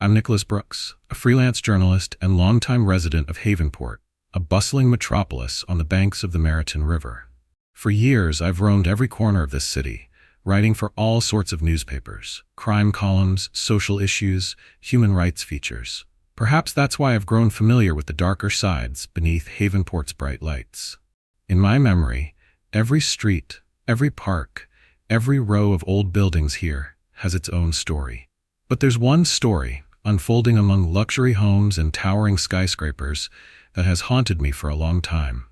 I'm Nicholas Brooks, a freelance journalist and longtime resident of Havenport, a bustling metropolis on the banks of the Maritime River. For years, I've roamed every corner of this city, writing for all sorts of newspapers, crime columns, social issues, human rights features. Perhaps that's why I've grown familiar with the darker sides beneath Havenport's bright lights. In my memory, every street, every park, every row of old buildings here has its own story. But there's one story, unfolding among luxury homes and towering skyscrapers, that has haunted me for a long time.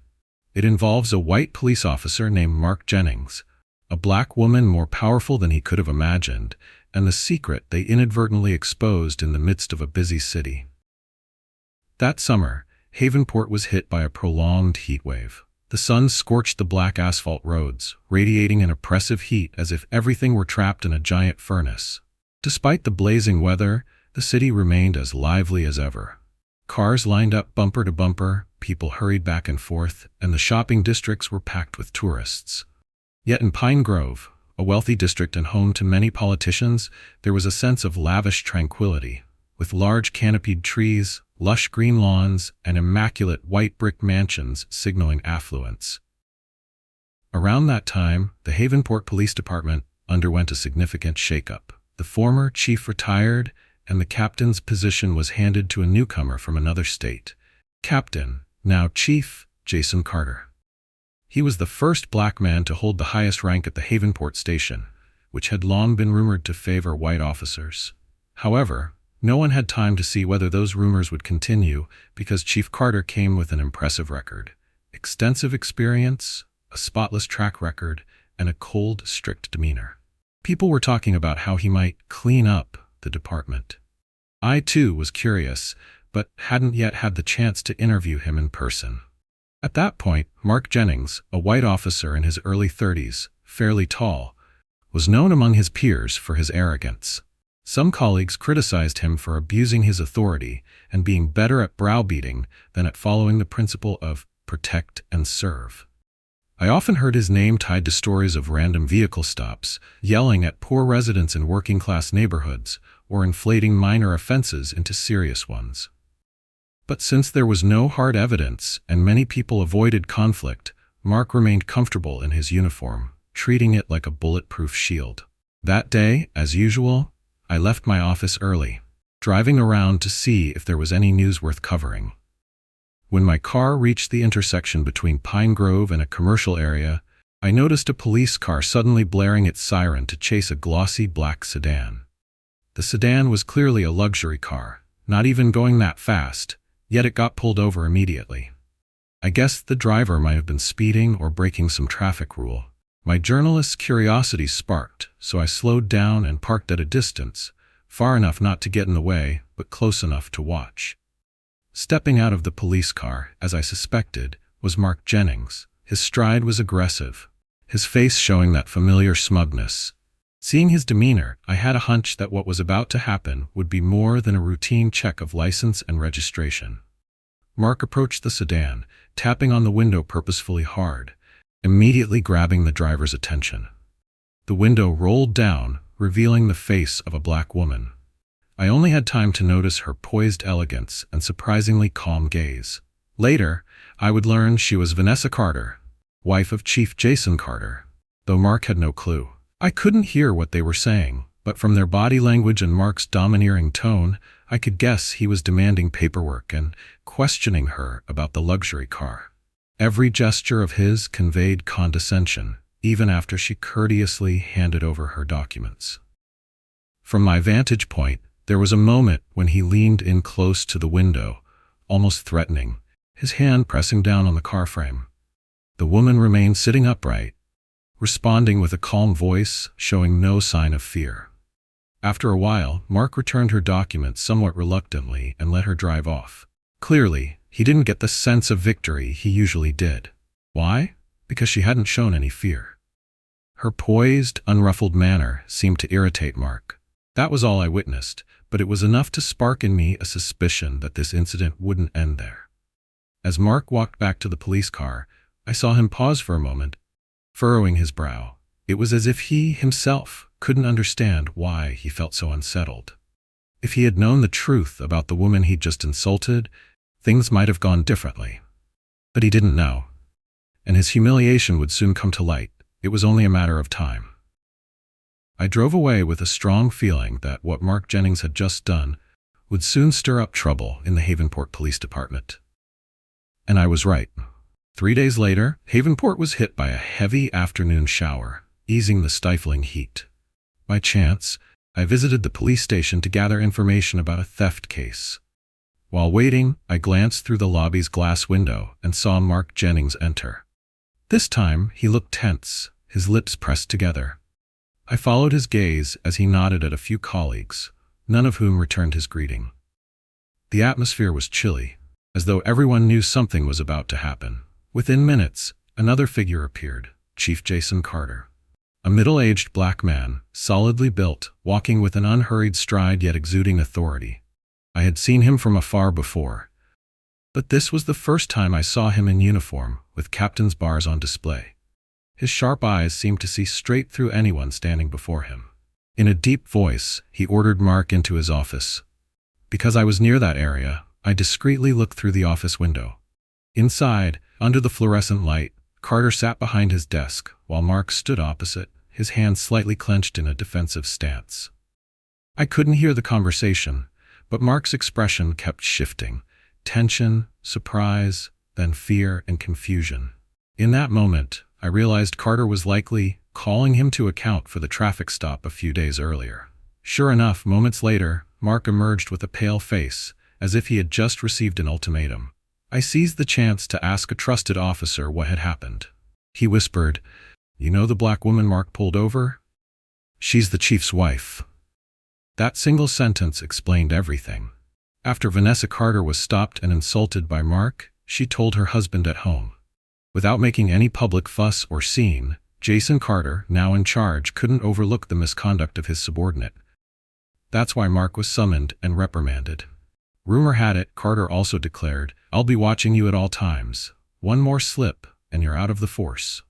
It involves a white police officer named Mark Jennings, a black woman more powerful than he could have imagined, and the secret they inadvertently exposed in the midst of a busy city. That summer, Havenport was hit by a prolonged heat wave. The sun scorched the black asphalt roads, radiating an oppressive heat as if everything were trapped in a giant furnace. Despite the blazing weather, the city remained as lively as ever. Cars lined up bumper to bumper, people hurried back and forth, and the shopping districts were packed with tourists. Yet in Pine Grove, a wealthy district and home to many politicians, there was a sense of lavish tranquility, with large canopied trees, lush green lawns, and immaculate white brick mansions signaling affluence. Around that time, the Havenport Police Department underwent a significant shakeup. The former chief retired, and the captain's position was handed to a newcomer from another state. Captain, now Chief, Jason Carter. He was the first black man to hold the highest rank at the Havenport station, which had long been rumored to favor white officers. However, no one had time to see whether those rumors would continue because Chief Carter came with an impressive record. Extensive experience, a spotless track record, and a cold, strict demeanor. People were talking about how he might clean up the department. I, too, was curious, but hadn't yet had the chance to interview him in person. At that point, Mark Jennings, a white officer in his early 30s, fairly tall, was known among his peers for his arrogance. Some colleagues criticized him for abusing his authority and being better at browbeating than at following the principle of protect and serve. I often heard his name tied to stories of random vehicle stops, yelling at poor residents in working-class neighborhoods, or inflating minor offenses into serious ones. But since there was no hard evidence and many people avoided conflict, Mark remained comfortable in his uniform, treating it like a bulletproof shield. That day, as usual, I left my office early, driving around to see if there was any news worth covering. When my car reached the intersection between Pine Grove and a commercial area, I noticed a police car suddenly blaring its siren to chase a glossy black sedan. The sedan was clearly a luxury car, not even going that fast, yet it got pulled over immediately. I guess the driver might have been speeding or breaking some traffic rule. My journalist's curiosity sparked, so I slowed down and parked at a distance, far enough not to get in the way, but close enough to watch. Stepping out of the police car, as I suspected, was Mark Jennings. His stride was aggressive, his face showing that familiar smugness. Seeing his demeanor, I had a hunch that what was about to happen would be more than a routine check of license and registration. Mark approached the sedan, tapping on the window purposefully hard, immediately grabbing the driver's attention. The window rolled down, revealing the face of a black woman. I only had time to notice her poised elegance and surprisingly calm gaze. Later, I would learn she was Vanessa Carter, wife of Chief Jason Carter, though Mark had no clue. I couldn't hear what they were saying, but from their body language and Mark's domineering tone, I could guess he was demanding paperwork and questioning her about the luxury car. Every gesture of his conveyed condescension, even after she courteously handed over her documents. From my vantage point, there was a moment when he leaned in close to the window, almost threatening, his hand pressing down on the car frame. The woman remained sitting upright, responding with a calm voice, showing no sign of fear. After a while, Mark returned her documents somewhat reluctantly and let her drive off. Clearly, he didn't get the sense of victory he usually did. Why? Because she hadn't shown any fear. Her poised, unruffled manner seemed to irritate Mark. That was all I witnessed, but it was enough to spark in me a suspicion that this incident wouldn't end there. As Mark walked back to the police car, I saw him pause for a moment, furrowing his brow. It was as if he himself couldn't understand why he felt so unsettled. If he had known the truth about the woman he'd just insulted, things might have gone differently. But he didn't know, and his humiliation would soon come to light. It was only a matter of time. I drove away with a strong feeling that what Mark Jennings had just done would soon stir up trouble in the Havenport Police Department. And I was right. 3 days later, Havenport was hit by a heavy afternoon shower, easing the stifling heat. By chance, I visited the police station to gather information about a theft case. While waiting, I glanced through the lobby's glass window and saw Mark Jennings enter. This time, he looked tense, his lips pressed together. I followed his gaze as he nodded at a few colleagues, none of whom returned his greeting. The atmosphere was chilly, as though everyone knew something was about to happen. Within minutes, another figure appeared, Chief Jason Carter. A middle-aged black man, solidly built, walking with an unhurried stride yet exuding authority. I had seen him from afar before, but this was the first time I saw him in uniform, with captain's bars on display. His sharp eyes seemed to see straight through anyone standing before him. In a deep voice, he ordered Mark into his office. Because I was near that area, I discreetly looked through the office window. Inside, under the fluorescent light, Carter sat behind his desk, while Mark stood opposite, his hands slightly clenched in a defensive stance. I couldn't hear the conversation, but Mark's expression kept shifting. Tension, surprise, then fear and confusion. In that moment, I realized Carter was likely calling him to account for the traffic stop a few days earlier. Sure enough, moments later, Mark emerged with a pale face, as if he had just received an ultimatum. I seized the chance to ask a trusted officer what had happened. He whispered, "You know the black woman Mark pulled over? She's the chief's wife." That single sentence explained everything. After Vanessa Carter was stopped and insulted by Mark, she told her husband at home. Without making any public fuss or scene, Jason Carter, now in charge, couldn't overlook the misconduct of his subordinate. That's why Mark was summoned and reprimanded. Rumor had it, Carter also declared, "I'll be watching you at all times. One more slip, and you're out of the force."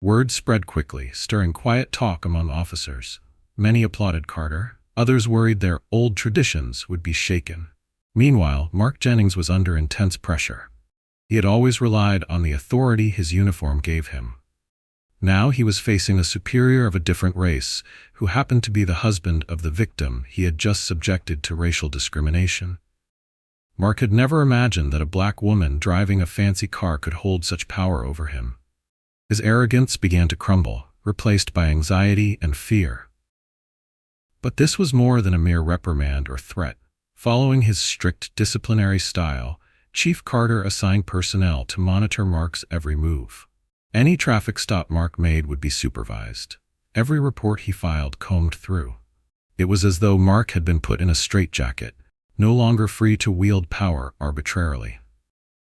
Word spread quickly, stirring quiet talk among officers. Many applauded Carter. Others worried their old traditions would be shaken. Meanwhile, Mark Jennings was under intense pressure. He had always relied on the authority his uniform gave him. Now he was facing a superior of a different race, who happened to be the husband of the victim he had just subjected to racial discrimination. Mark had never imagined that a black woman driving a fancy car could hold such power over him. His arrogance began to crumble, replaced by anxiety and fear. But this was more than a mere reprimand or threat. Following his strict disciplinary style, Chief Carter assigned personnel to monitor Mark's every move. Any traffic stop Mark made would be supervised. Every report he filed combed through. It was as though Mark had been put in a straitjacket, no longer free to wield power arbitrarily.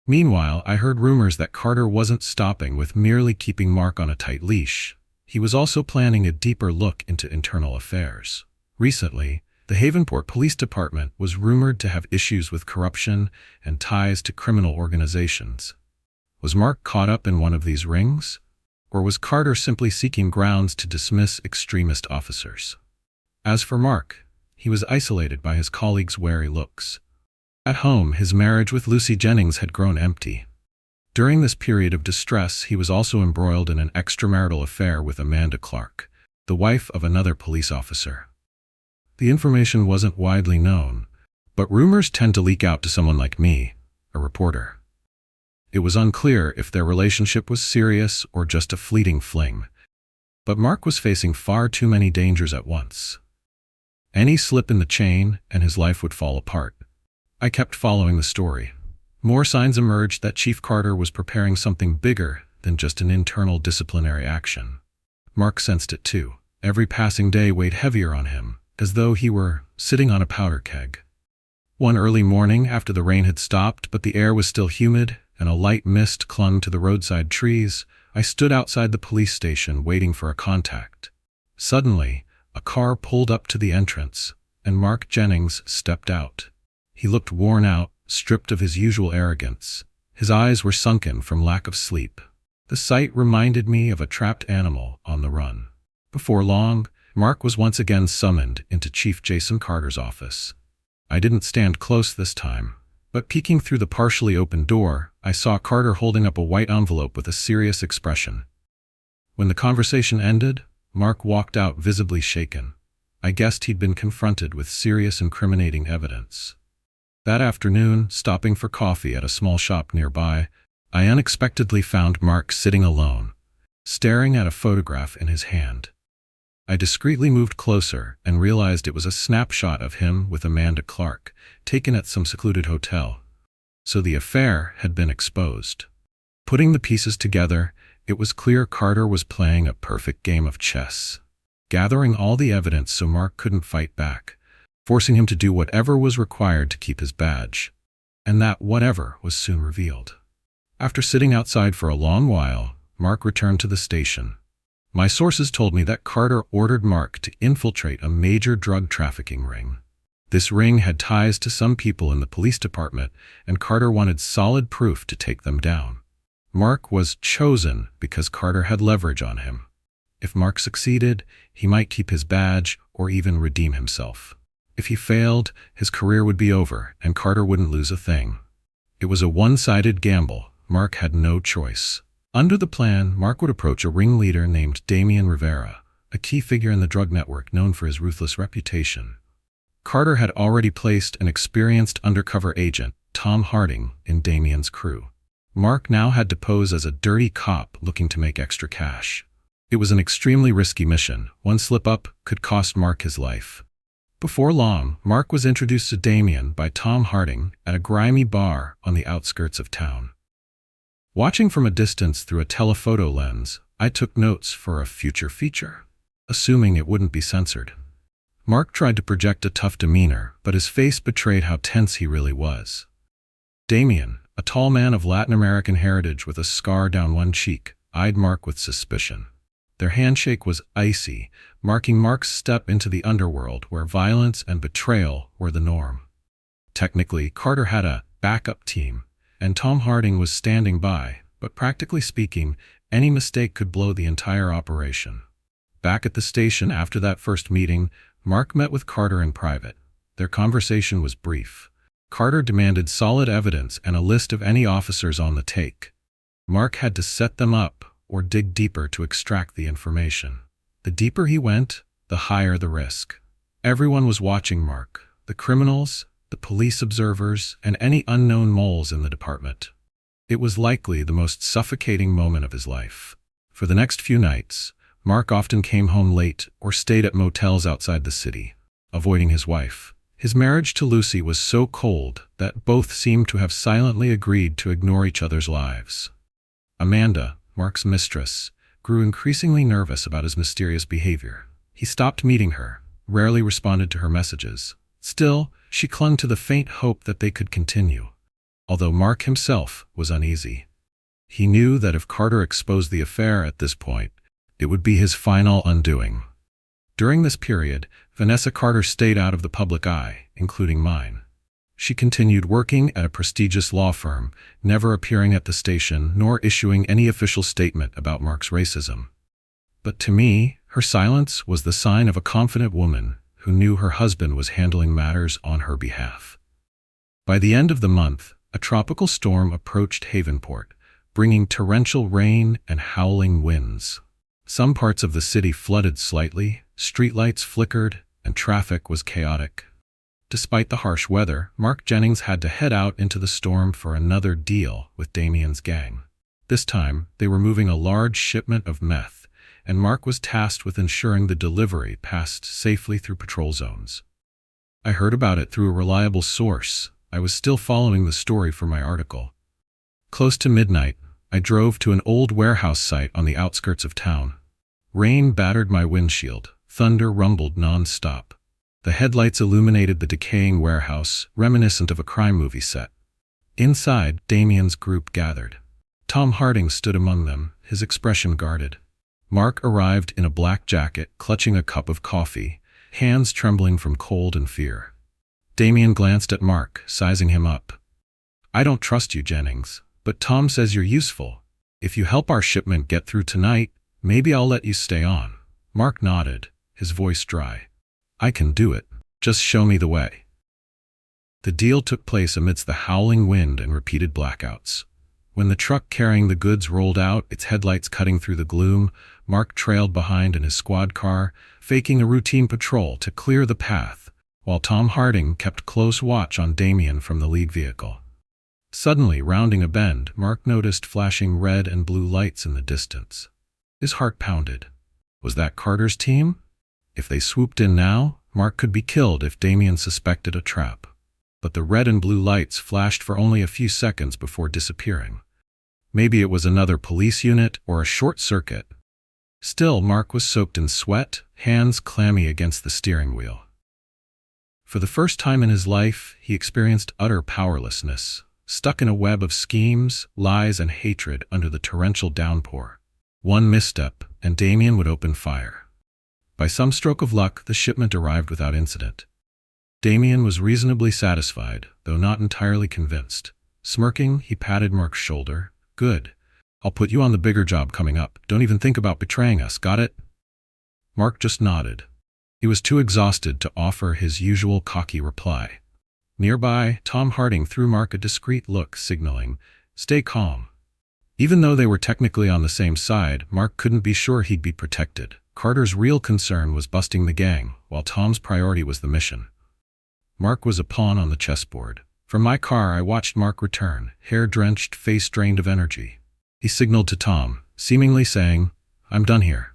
Meanwhile, I heard rumors that Carter wasn't stopping with merely keeping Mark on a tight leash. He was also planning a deeper look into internal affairs. Recently, the Havenport Police Department was rumored to have issues with corruption and ties to criminal organizations. Was Mark caught up in one of these rings? Or was Carter simply seeking grounds to dismiss extremist officers? As for Mark, he was isolated by his colleagues' wary looks. At home, his marriage with Lucy Jennings had grown empty. During this period of distress, he was also embroiled in an extramarital affair with Amanda Clark, the wife of another police officer. The information wasn't widely known, but rumors tend to leak out to someone like me, a reporter. It was unclear if their relationship was serious or just a fleeting fling, but Mark was facing far too many dangers at once. Any slip in the chain, and his life would fall apart. I kept following the story. More signs emerged that Chief Carter was preparing something bigger than just an internal disciplinary action. Mark sensed it too. Every passing day weighed heavier on him, as though he were sitting on a powder keg. One early morning, after the rain had stopped but the air was still humid and a light mist clung to the roadside trees, I stood outside the police station waiting for a contact. Suddenly, a car pulled up to the entrance, and Mark Jennings stepped out. He looked worn out, stripped of his usual arrogance. His eyes were sunken from lack of sleep. The sight reminded me of a trapped animal on the run. Before long, Mark was once again summoned into Chief Jason Carter's office. I didn't stand close this time, but peeking through the partially open door, I saw Carter holding up a white envelope with a serious expression. When the conversation ended, Mark walked out visibly shaken. I guessed he'd been confronted with serious incriminating evidence. That afternoon, stopping for coffee at a small shop nearby, I unexpectedly found Mark sitting alone, staring at a photograph in his hand. I discreetly moved closer and realized it was a snapshot of him with Amanda Clark, taken at some secluded hotel. So the affair had been exposed. Putting the pieces together, it was clear Carter was playing a perfect game of chess, gathering all the evidence so Mark couldn't fight back, forcing him to do whatever was required to keep his badge. And that whatever was soon revealed. After sitting outside for a long while, Mark returned to the station. My sources told me that Carter ordered Mark to infiltrate a major drug trafficking ring. This ring had ties to some people in the police department, and Carter wanted solid proof to take them down. Mark was chosen because Carter had leverage on him. If Mark succeeded, he might keep his badge or even redeem himself. If he failed, his career would be over, and Carter wouldn't lose a thing. It was a one-sided gamble. Mark had no choice. Under the plan, Mark would approach a ringleader named Damian Rivera, a key figure in the drug network known for his ruthless reputation. Carter had already placed an experienced undercover agent, Tom Harding, in Damian's crew. Mark now had to pose as a dirty cop looking to make extra cash. It was an extremely risky mission. One slip-up could cost Mark his life. Before long, Mark was introduced to Damian by Tom Harding at a grimy bar on the outskirts of town. Watching from a distance through a telephoto lens, I took notes for a future feature, assuming it wouldn't be censored. Mark tried to project a tough demeanor, but his face betrayed how tense he really was. Damian, a tall man of Latin American heritage with a scar down one cheek, eyed Mark with suspicion. Their handshake was icy, marking Mark's step into the underworld where violence and betrayal were the norm. Technically, Carter had a backup team, and Tom Harding was standing by, but practically speaking, any mistake could blow the entire operation. Back at the station after that first meeting, Mark met with Carter in private. Their conversation was brief. Carter demanded solid evidence and a list of any officers on the take. Mark had to set them up or dig deeper to extract the information. The deeper he went, the higher the risk. Everyone was watching Mark, the criminals, the police observers, and any unknown moles in the department. It was likely the most suffocating moment of his life. For the next few nights, Mark often came home late or stayed at motels outside the city, avoiding his wife. His marriage to Lucy was so cold that both seemed to have silently agreed to ignore each other's lives. Amanda, Mark's mistress, grew increasingly nervous about his mysterious behavior. He stopped meeting her, rarely responded to her messages. Still, she clung to the faint hope that they could continue, although Mark himself was uneasy. He knew that if Carter exposed the affair at this point, it would be his final undoing. During this period, Vanessa Carter stayed out of the public eye, including mine. She continued working at a prestigious law firm, never appearing at the station nor issuing any official statement about Mark's racism. But to me, her silence was the sign of a confident woman who knew her husband was handling matters on her behalf. By the end of the month, a tropical storm approached Havenport, bringing torrential rain and howling winds. Some parts of the city flooded slightly, streetlights flickered, and traffic was chaotic. Despite the harsh weather, Mark Jennings had to head out into the storm for another deal with Damian's gang. This time, they were moving a large shipment of meth, and Mark was tasked with ensuring the delivery passed safely through patrol zones. I heard about it through a reliable source. I was still following the story for my article. Close to midnight, I drove to an old warehouse site on the outskirts of town. Rain battered my windshield. Thunder rumbled non-stop. The headlights illuminated the decaying warehouse, reminiscent of a crime movie set. Inside, Damian's group gathered. Tom Harding stood among them, his expression guarded. Mark arrived in a black jacket, clutching a cup of coffee, hands trembling from cold and fear. Damian glanced at Mark, sizing him up. "I don't trust you, Jennings, but Tom says you're useful. If you help our shipment get through tonight, maybe I'll let you stay on." Mark nodded, his voice dry. "I can do it. Just show me the way." The deal took place amidst the howling wind and repeated blackouts. When the truck carrying the goods rolled out, its headlights cutting through the gloom, Mark trailed behind in his squad car, faking a routine patrol to clear the path, while Tom Harding kept close watch on Damien from the lead vehicle. Suddenly, rounding a bend, Mark noticed flashing red and blue lights in the distance. His heart pounded. Was that Carter's team? If they swooped in now, Mark could be killed if Damien suspected a trap. But the red and blue lights flashed for only a few seconds before disappearing. Maybe it was another police unit or a short circuit. Still, Mark was soaked in sweat, hands clammy against the steering wheel. For the first time in his life, he experienced utter powerlessness, stuck in a web of schemes, lies, and hatred under the torrential downpour. One misstep, and Damien would open fire. By some stroke of luck, the shipment arrived without incident. Damien was reasonably satisfied, though not entirely convinced. Smirking, he patted Mark's shoulder. "Good. I'll put you on the bigger job coming up. Don't even think about betraying us, got it?" Mark just nodded. He was too exhausted to offer his usual cocky reply. Nearby, Tom Harding threw Mark a discreet look, signaling, "Stay calm." Even though they were technically on the same side, Mark couldn't be sure he'd be protected. Carter's real concern was busting the gang, while Tom's priority was the mission. Mark was a pawn on the chessboard. From my car, I watched Mark return, hair-drenched, face drained of energy. He signaled to Tom, seemingly saying, "I'm done here."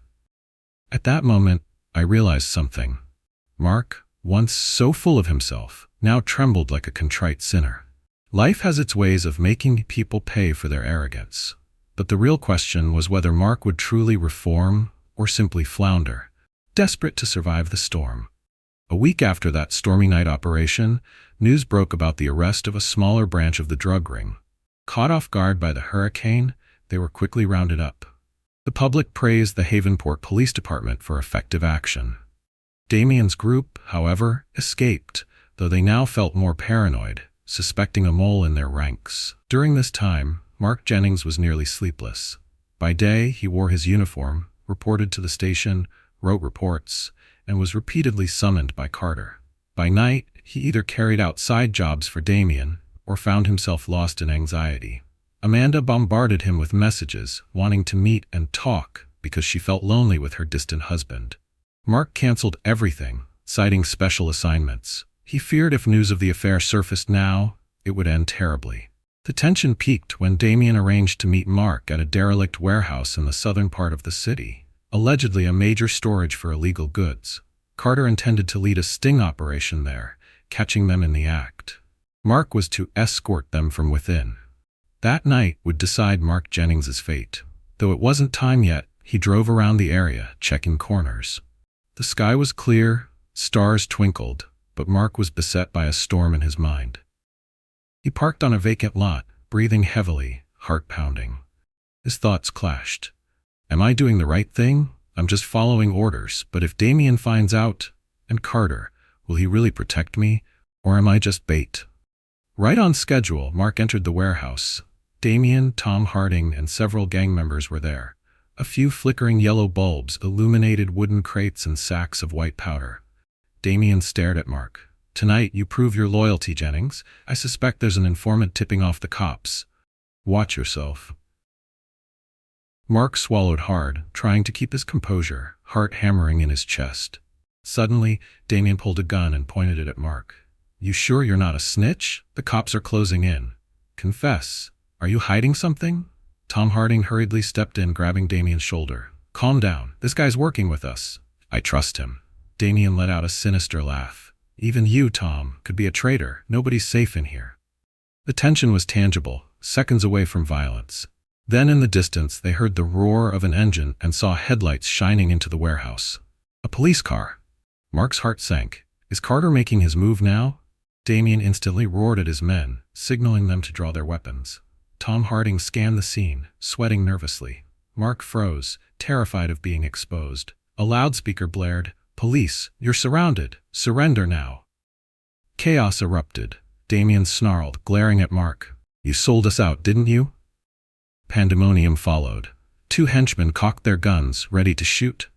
At that moment, I realized something. Mark, once so full of himself, now trembled like a contrite sinner. Life has its ways of making people pay for their arrogance. But the real question was whether Mark would truly reform or simply flounder, desperate to survive the storm. A week after that stormy night operation, news broke about the arrest of a smaller branch of the drug ring. Caught off guard by the hurricane, they were quickly rounded up. The public praised the Havenport Police Department for effective action. Damien's group, however, escaped, though they now felt more paranoid, suspecting a mole in their ranks. During this time, Mark Jennings was nearly sleepless. By day, he wore his uniform, reported to the station, wrote reports, and was repeatedly summoned by Carter. By night, he either carried out side jobs for Damien or found himself lost in anxiety. Amanda bombarded him with messages, wanting to meet and talk because she felt lonely with her distant husband. Mark canceled everything, citing special assignments. He feared if news of the affair surfaced now, it would end terribly. The tension peaked when Damien arranged to meet Mark at a derelict warehouse in the southern part of the city, allegedly a major storage for illegal goods. Carter intended to lead a sting operation there, catching them in the act. Mark was to escort them from within. That night would decide Mark Jennings's fate. Though it wasn't time yet, he drove around the area, checking corners. The sky was clear, stars twinkled, but Mark was beset by a storm in his mind. He parked on a vacant lot, breathing heavily, heart pounding. His thoughts clashed. Am I doing the right thing? I'm just following orders, but if Damien finds out, and Carter, will he really protect me, or am I just bait? Right on schedule, Mark entered the warehouse. Damien, Tom Harding, and several gang members were there. A few flickering yellow bulbs illuminated wooden crates and sacks of white powder. Damien stared at Mark. Tonight, you prove your loyalty, Jennings. I suspect there's an informant tipping off the cops. Watch yourself. Mark swallowed hard, trying to keep his composure, heart hammering in his chest. Suddenly, Damien pulled a gun and pointed it at Mark. You sure you're not a snitch? The cops are closing in. Confess. Are you hiding something? Tom Harding hurriedly stepped in, grabbing Damien's shoulder. Calm down. This guy's working with us. I trust him. Damien let out a sinister laugh. Even you, Tom, could be a traitor. Nobody's safe in here. The tension was tangible, seconds away from violence. Then in the distance, they heard the roar of an engine and saw headlights shining into the warehouse. A police car. Mark's heart sank. Is Carter making his move now? Damien instantly roared at his men, signaling them to draw their weapons. Tom Harding scanned the scene, sweating nervously. Mark froze, terrified of being exposed. A loudspeaker blared, Police, you're surrounded. Surrender now. Chaos erupted. Damien snarled, glaring at Mark. You sold us out, didn't you? Pandemonium followed. Two henchmen cocked their guns, ready to shoot.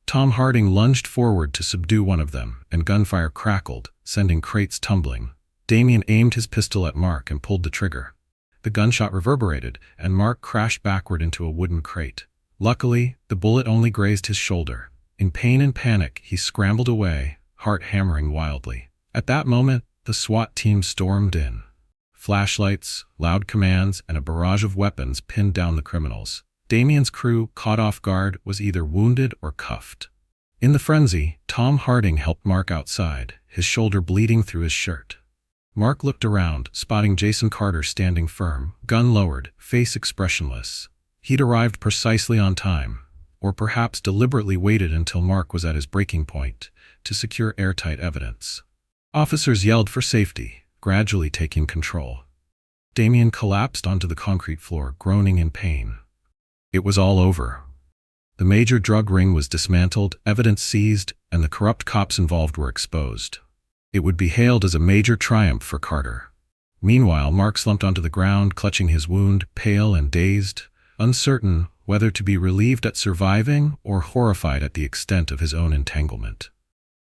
Tom Harding lunged forward to subdue one of them, and gunfire crackled, sending crates tumbling. Damien aimed his pistol at Mark and pulled the trigger. The gunshot reverberated, and Mark crashed backward into a wooden crate. Luckily, the bullet only grazed his shoulder. In pain and panic, he scrambled away, heart hammering wildly. At that moment, the SWAT team stormed in. Flashlights, loud commands, and a barrage of weapons pinned down the criminals. Damien's crew, caught off guard, was either wounded or cuffed. In the frenzy, Tom Harding helped Mark outside, his shoulder bleeding through his shirt. Mark looked around, spotting Jason Carter standing firm, gun lowered, face expressionless. He'd arrived precisely on time, or perhaps deliberately waited until Mark was at his breaking point, to secure airtight evidence. Officers yelled for safety, gradually taking control. Damien collapsed onto the concrete floor, groaning in pain. It was all over. The major drug ring was dismantled, evidence seized, and the corrupt cops involved were exposed. It would be hailed as a major triumph for Carter. Meanwhile, Mark slumped onto the ground, clutching his wound, pale and dazed, uncertain whether to be relieved at surviving or horrified at the extent of his own entanglement.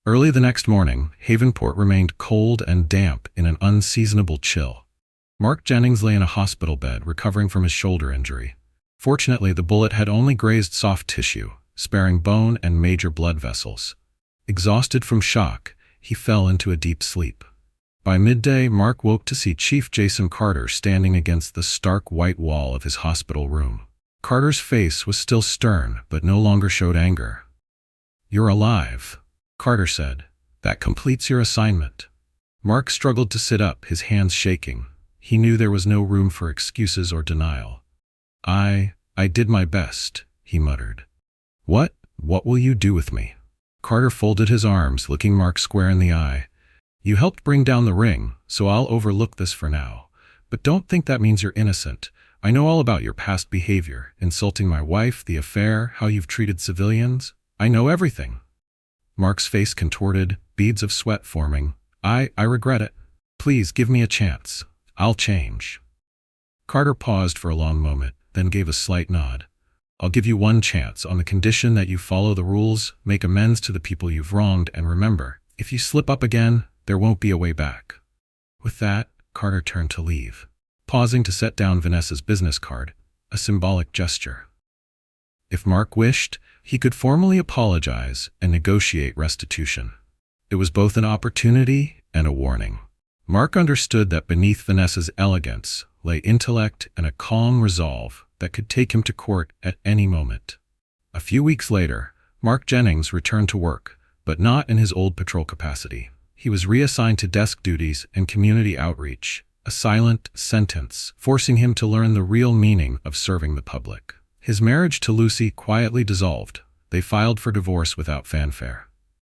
Early the next morning, Havenport remained cold and damp in an unseasonable chill. Mark Jennings lay in a hospital bed, recovering from his shoulder injury. Fortunately, the bullet had only grazed soft tissue, sparing bone and major blood vessels. Exhausted from shock, he fell into a deep sleep. By midday, Mark woke to see Chief Jason Carter standing against the stark white wall of his hospital room. Carter's face was still stern, but no longer showed anger. "You're alive," Carter said. "That completes your assignment." Mark struggled to sit up, his hands shaking. He knew there was no room for excuses or denial. I did my best," he muttered. What will you do with me?" Carter folded his arms, looking Mark square in the eye. "You helped bring down the ring, so I'll overlook this for now. But don't think that means you're innocent. I know all about your past behavior, insulting my wife, the affair, how you've treated civilians. I know everything." Mark's face contorted, beads of sweat forming. I regret it. Please give me a chance. I'll change." Carter paused for a long moment, then gave a slight nod. "I'll give you one chance on the condition that you follow the rules, make amends to the people you've wronged, and remember, if you slip up again, there won't be a way back." With that, Carter turned to leave, pausing to set down Vanessa's business card, a symbolic gesture. If Mark wished, he could formally apologize and negotiate restitution. It was both an opportunity and a warning. Mark understood that beneath Vanessa's elegance lay intellect and a calm resolve that could take him to court at any moment. A few weeks later, Mark Jennings returned to work, but not in his old patrol capacity. He was reassigned to desk duties and community outreach, a silent sentence forcing him to learn the real meaning of serving the public. His marriage to Lucy quietly dissolved. They filed for divorce without fanfare.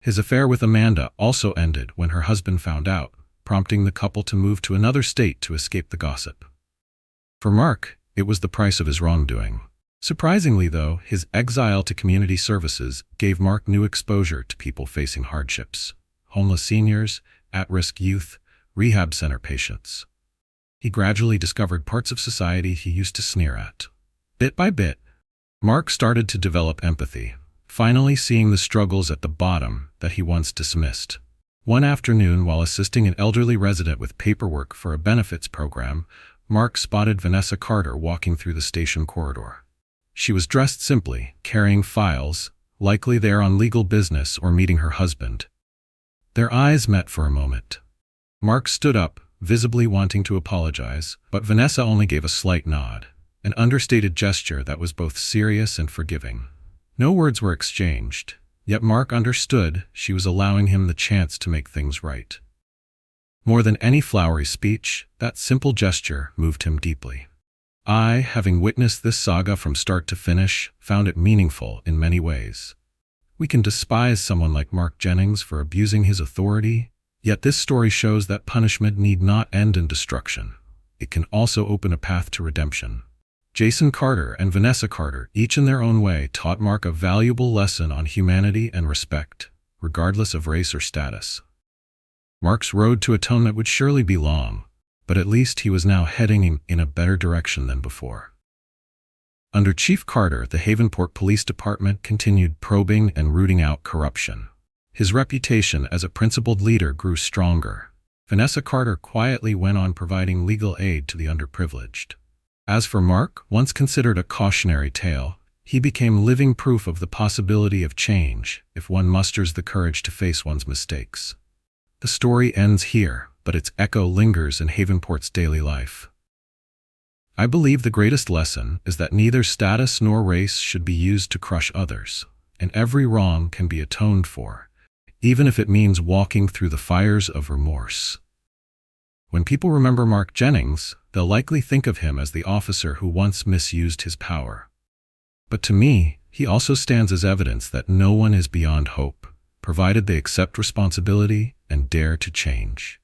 His affair with Amanda also ended when her husband found out, prompting the couple to move to another state to escape the gossip. For Mark, it was the price of his wrongdoing. Surprisingly, though, his exile to community services gave Mark new exposure to people facing hardships: homeless seniors, at-risk youth, rehab center patients. He gradually discovered parts of society he used to sneer at. Bit by bit, Mark started to develop empathy, finally seeing the struggles at the bottom that he once dismissed. One afternoon, while assisting an elderly resident with paperwork for a benefits program, Mark spotted Vanessa Carter walking through the station corridor. She was dressed simply, carrying files, likely there on legal business or meeting her husband. Their eyes met for a moment. Mark stood up, visibly wanting to apologize, but Vanessa only gave a slight nod, an understated gesture that was both serious and forgiving. No words were exchanged, yet Mark understood she was allowing him the chance to make things right. More than any flowery speech, that simple gesture moved him deeply. I, having witnessed this saga from start to finish, found it meaningful in many ways. We can despise someone like Mark Jennings for abusing his authority, yet this story shows that punishment need not end in destruction. It can also open a path to redemption. Jason Carter and Vanessa Carter, each in their own way, taught Mark a valuable lesson on humanity and respect, regardless of race or status. Mark's road to atonement would surely be long, but at least he was now heading in a better direction than before. Under Chief Carter, the Havenport Police Department continued probing and rooting out corruption. His reputation as a principled leader grew stronger. Vanessa Carter quietly went on providing legal aid to the underprivileged. As for Mark, once considered a cautionary tale, he became living proof of the possibility of change if one musters the courage to face one's mistakes. The story ends here, but its echo lingers in Havenport's daily life. I believe the greatest lesson is that neither status nor race should be used to crush others, and every wrong can be atoned for, even if it means walking through the fires of remorse. When people remember Mark Jennings, they'll likely think of him as the officer who once misused his power. But to me, he also stands as evidence that no one is beyond hope, provided they accept responsibility and dare to change.